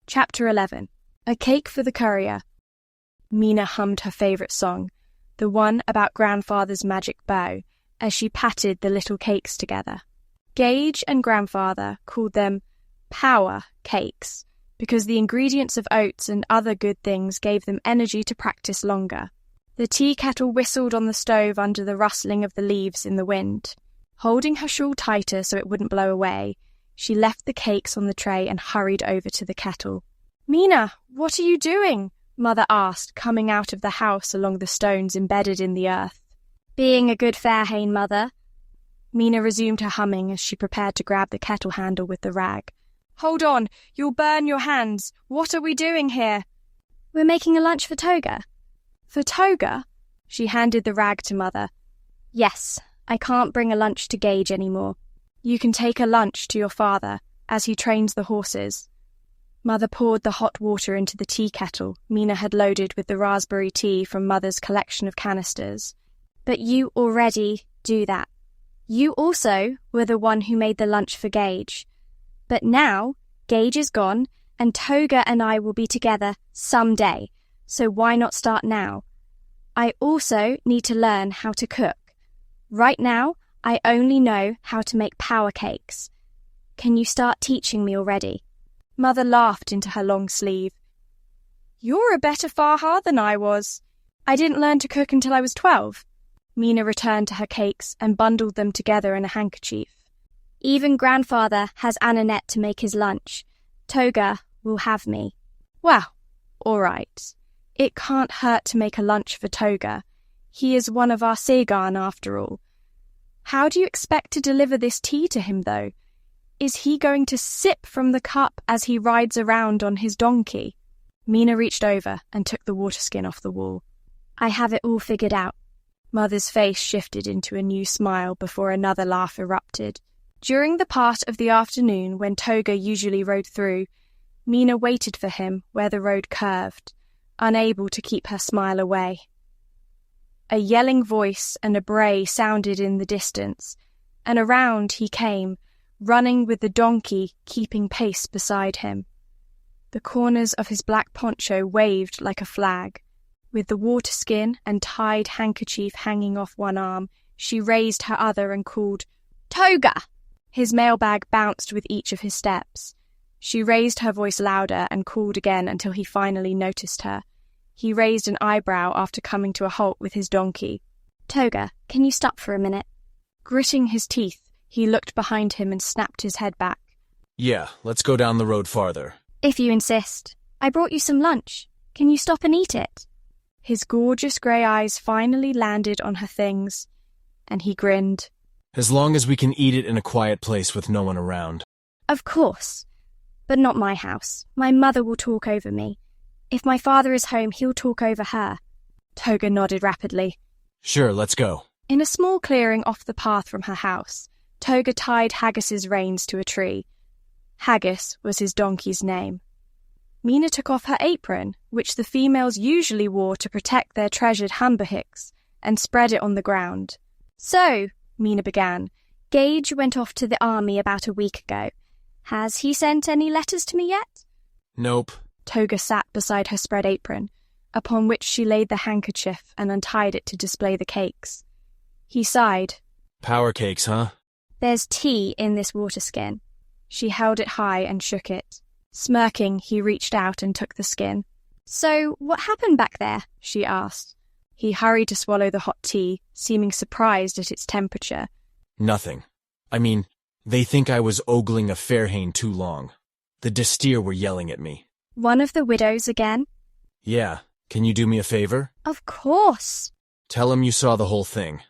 Chapter 11. A Cake for the Courier. Mhina hummed her favourite song, the one about Grandfather's magic bow, as she patted the little cakes together. Gage and Grandfather called them power cakes because the ingredients of oats and other good things gave them energy to practice longer. The tea kettle whistled on the stove under the rustling of the leaves in the wind. Holding her shawl tighter so it wouldn't blow away, she left the cakes on the tray and hurried over to the kettle. "Mhina, what are you doing?" Mother asked, coming out of the house along the stones embedded in the earth. "Being a good Fairhain, Mother." Mhina resumed her humming as she prepared to grab the kettle handle with the rag. "Hold on, you'll burn your hands. What are we doing here?" "We're making a lunch for Toga." "For Toga?" She handed the rag to Mother. "Yes, I can't bring a lunch to Gage anymore. You can take a lunch to your father, as he trains the horses." Mother poured the hot water into the tea kettle Mhina had loaded with the raspberry tea from Mother's collection of canisters. "But you already do that. You also were the one who made the lunch for Gage. But now, Gage is gone, and Toga and I will be together someday, so why not start now? I also need to learn how to cook. Right now, I only know how to make power cakes. Can you start teaching me already?" Mother laughed into her long sleeve. "You're a better Faha than I was. I didn't learn to cook until I was 12. Mhina returned to her cakes and bundled them together in a handkerchief. "Even Grandfather has Annanette to make his lunch. Toga will have me." "Well, all right. It can't hurt to make a lunch for Toga. He is one of our Sagan after all. How do you expect to deliver this tea to him, though? Is he going to sip from the cup as he rides around on his donkey?" Mhina reached over and took the water skin off the wall. "I have it all figured out." Mother's face shifted into a new smile before another laugh erupted. During the part of the afternoon when Toga usually rode through, Mhina waited for him where the road curved, unable to keep her smile away. A yelling voice and a bray sounded in the distance, and around he came, running with the donkey keeping pace beside him. The corners of his black poncho waved like a flag. With the water skin and tied handkerchief hanging off one arm, she raised her other and called, "Toga!" His mailbag bounced with each of his steps. She raised her voice louder and called again until he finally noticed her. He raised an eyebrow after coming to a halt with his donkey. "Toga, can you stop for a minute?" Gritting his teeth, he looked behind him and snapped his head back. "Yeah, let's go down the road farther." "If you insist. I brought you some lunch. Can you stop and eat it?" His gorgeous grey eyes finally landed on her things, and he grinned. "As long as we can eat it in a quiet place with no one around." "Of course. But not my house. My mother will talk over me. If my father is home, he'll talk over her." Toga nodded rapidly. "Sure, let's go." In a small clearing off the path from her house, Toga tied Haggis's reins to a tree. Haggis was his donkey's name. Mhina took off her apron, which the females usually wore to protect their treasured humberhicks, and spread it on the ground. "So," Mhina began, "Gage went off to the army about a week ago. Has he sent any letters to me yet?" "Nope." Toga sat beside her spread apron, upon which she laid the handkerchief and untied it to display the cakes. He sighed. "Power cakes, huh?" "There's tea in this water skin." She held it high and shook it. Smirking, he reached out and took the skin. "So, what happened back there?" she asked. He hurried to swallow the hot tea, seeming surprised at its temperature. "Nothing. I mean, they think I was ogling a Fairhain too long. The Distir were yelling at me." "One of the widows again?" "Yeah. Can you do me a favor?" "Of course." "Tell them you saw the whole thing.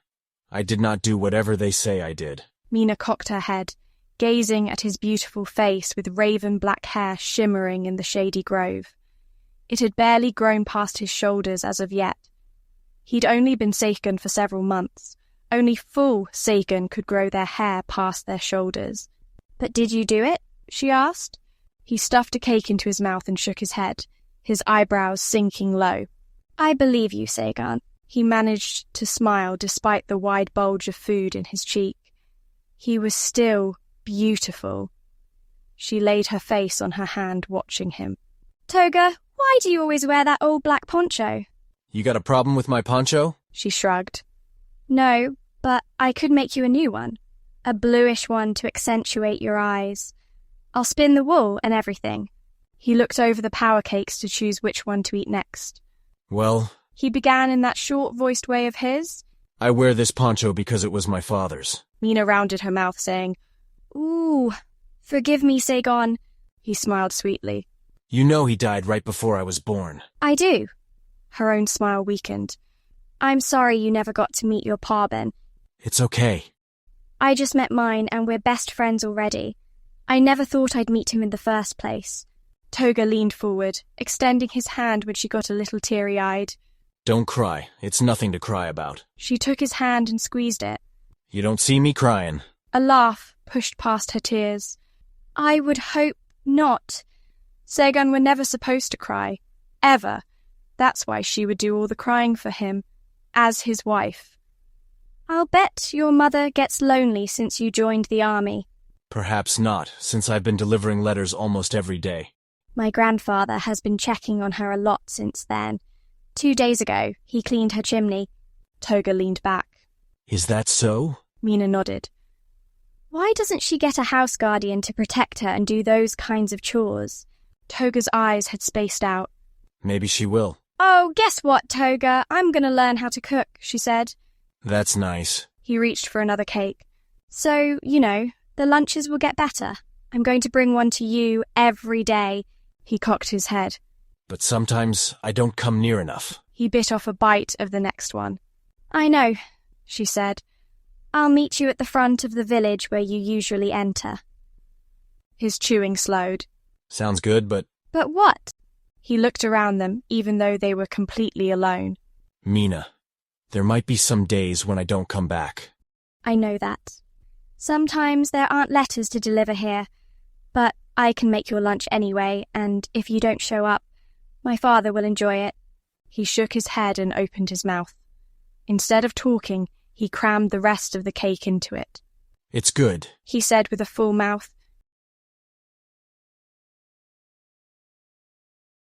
I did not do whatever they say I did." Mhina cocked her head, gazing at his beautiful face with raven black hair shimmering in the shady grove. It had barely grown past his shoulders as of yet. He'd only been Sagan for several months. Only full Sagan could grow their hair past their shoulders. "But did you do it?" she asked. He stuffed a cake into his mouth and shook his head, his eyebrows sinking low. "I believe you, Sagan." He managed to smile despite the wide bulge of food in his cheek. He was still beautiful. She laid her face on her hand, watching him. Toga, why do you always wear that old black poncho? You got a problem with my poncho? She shrugged. No, but I could make you a new one. A bluish one to accentuate your eyes. I'll spin the wool and everything. He looked over the power cakes to choose which one to eat next. Well, he began in that short-voiced way of his. I wear this poncho because it was my father's. Mhina rounded her mouth, saying, Ooh, forgive me, Sagon. He smiled sweetly. You know he died right before I was born. I do. Her own smile weakened. I'm sorry you never got to meet your pa, Ben. It's okay. I just met mine and we're best friends already. I never thought I'd meet him in the first place. Toga leaned forward, extending his hand when she got a little teary-eyed. Don't cry. It's nothing to cry about. She took his hand and squeezed it. You don't see me crying. A laugh pushed past her tears. I would hope not. Sagan were never supposed to cry. Ever. That's why she would do all the crying for him. As his wife. I'll bet your mother gets lonely since you joined the army. Perhaps not, since I've been delivering letters almost every day. My grandfather has been checking on her a lot since then. 2 days ago, he cleaned her chimney. Toga leaned back. Is that so? Mhina nodded. Why doesn't she get a house guardian to protect her and do those kinds of chores? Toga's eyes had spaced out. Maybe she will. Oh, guess what, Toga? I'm going to learn how to cook, she said. That's nice. He reached for another cake. So, the lunches will get better. I'm going to bring one to you every day. He cocked his head. But sometimes I don't come near enough. He bit off a bite of the next one. I know, she said. I'll meet you at the front of the village where you usually enter. His chewing slowed. Sounds good, but... But what? He looked around them, even though they were completely alone. Mhina, there might be some days when I don't come back. I know that. Sometimes there aren't letters to deliver here, but I can make your lunch anyway, and if you don't show up, my father will enjoy it. He shook his head and opened his mouth. Instead of talking, he crammed the rest of the cake into it. It's good, he said with a full mouth.